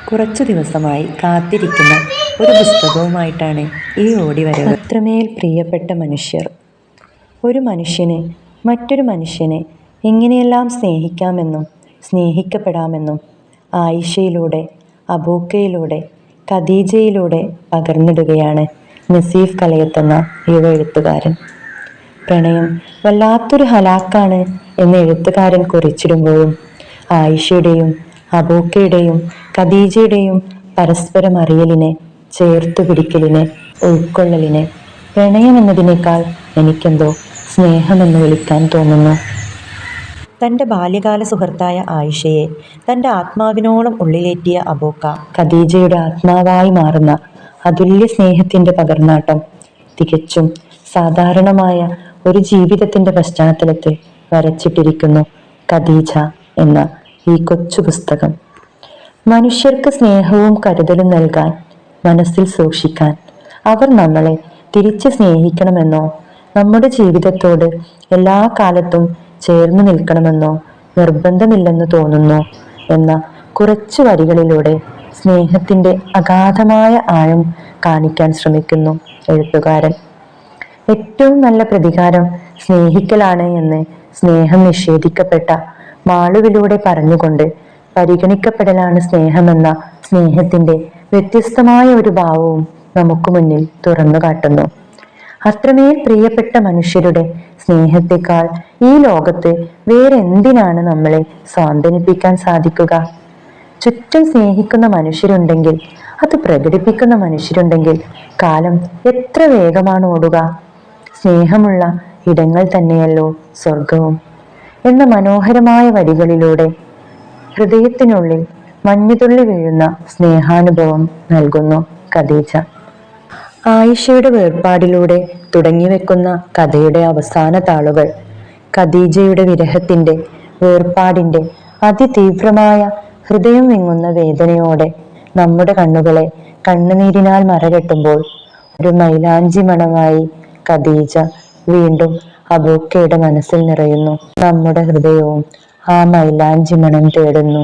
കുറച്ചു ദിവസമായി കാത്തിരിക്കുന്ന ഒരു പുസ്തകവുമായിട്ടാണ് ഈ ഓടിവരവ്. അത്രമേൽ പ്രിയപ്പെട്ട മനുഷ്യർ. ഒരു മനുഷ്യന് മറ്റൊരു മനുഷ്യനെ എങ്ങനെയെല്ലാം സ്നേഹിക്കാമെന്നും സ്നേഹിക്കപ്പെടാമെന്നും ആയിഷയിലൂടെ, അബൂക്കയിലൂടെ, ഖദീജയിലൂടെ പകർന്നിടുകയാണ് നസീഫ് കലയത്തെന്ന യുവ എഴുത്തുകാരൻ. പ്രണയം വല്ലാത്തൊരു ഹലാക്കാണ് എന്ന് എഴുത്തുകാരൻ കുറിച്ചിടുമ്പോഴും ആയിഷയുടെയും അബൂക്കയുടെയും ഖദീജയുടെയും പരസ്പരം അറിയലിനെ, ചേർത്തു പിടിക്കലിനെ, ഉൾക്കൊള്ളലിനെ പ്രണയമെന്നതിനേക്കാൾ എനിക്കെന്തോ സ്നേഹമെന്ന് വിളിക്കാൻ തോന്നുന്നു. തൻ്റെ ബാല്യകാല സുഹൃത്തായ ആയിഷയെ തൻ്റെ ആത്മാവിനോളം ഉള്ളിലേറ്റിയ അബൂക്ക ഖദീജയുടെ ആത്മാവായി മാറുന്ന അതുല്യ സ്നേഹത്തിൻ്റെ പകർന്നാട്ടം തികച്ചും സാധാരണമായ ഒരു ജീവിതത്തിൻ്റെ പശ്ചാത്തലത്തിൽ വരച്ചിട്ടിരിക്കുന്നു ഖദീജ എന്ന ഈ കൊച്ചു പുസ്തകം. മനുഷ്യർക്ക് സ്നേഹവും കരുതലും നൽകാൻ, മനസ്സിൽ സൂക്ഷിക്കാൻ, അവർ നമ്മളെ തിരിച്ച് സ്നേഹിക്കണമെന്നോ നമ്മുടെ ജീവിതത്തോട് എല്ലാ കാലത്തും ചേർന്ന് നിൽക്കണമെന്നോ നിർബന്ധമില്ലെന്ന് തോന്നുന്നു എന്ന കുറച്ചു വരികളിലൂടെ സ്നേഹത്തിൻ്റെ അഗാധമായ ആഴം കാണിക്കാൻ ശ്രമിക്കുന്നു എഴുത്തുകാരൻ. ഏറ്റവും നല്ല പ്രതികാരം സ്നേഹിക്കലാണ് എന്ന് സ്നേഹം നിഷേധിക്കപ്പെട്ട മാളുവിലൂടെ പറഞ്ഞുകൊണ്ട് പരിഗണിക്കപ്പെടലാണ് സ്നേഹമെന്ന സ്നേഹത്തിൻ്റെ വ്യത്യസ്തമായ ഒരു ഭാവവും നമുക്ക് മുന്നിൽ തുറന്നു കാട്ടുന്നു. അത്രമേൽ പ്രിയപ്പെട്ട മനുഷ്യരുടെ സ്നേഹത്തെക്കാൾ ഈ ലോകത്ത് വേറെന്തിനാണ് നമ്മളെ സ്വാന്തനിപ്പിക്കാൻ സാധിക്കുക? ചുറ്റും സ്നേഹിക്കുന്ന മനുഷ്യരുണ്ടെങ്കിൽ, അത് പ്രകടിപ്പിക്കുന്ന മനുഷ്യരുണ്ടെങ്കിൽ കാലം എത്ര വേഗമാണ് ഓടുക. സ്നേഹമുള്ള ഇടങ്ങൾ തന്നെയല്ലോ സ്വർഗവും എന്ന മനോഹരമായ വരികളിലൂടെ ഹൃദയത്തിനുള്ളിൽ മഞ്ഞുതുള്ളി വീഴുന്ന സ്നേഹാനുഭവം നൽകുന്നു ഖദീജ. ആയിഷയുടെ വേർപാടിലൂടെ തുടങ്ങിവെക്കുന്ന കഥയുടെ അവസാന താളുകൾ ഖദീജയുടെ വിരഹത്തിൻ്റെ, വേർപാടിൻ്റെ അതിതീവ്രമായ ഹൃദയം വിങ്ങുന്ന വേദനയോടെ നമ്മുടെ കണ്ണുകളെ കണ്ണുനീരിനാൽ മറകെട്ടുമ്പോൾ ഒരു മൈലാഞ്ചി മണമായി ഖദീജ വീണ്ടും അബൂക്കയുടെ മനസ്സിൽ നിറയുന്നു. നമ്മുടെ ഹൃദയവും ആ മൈലാഞ്ചി മണം തേടുന്നു.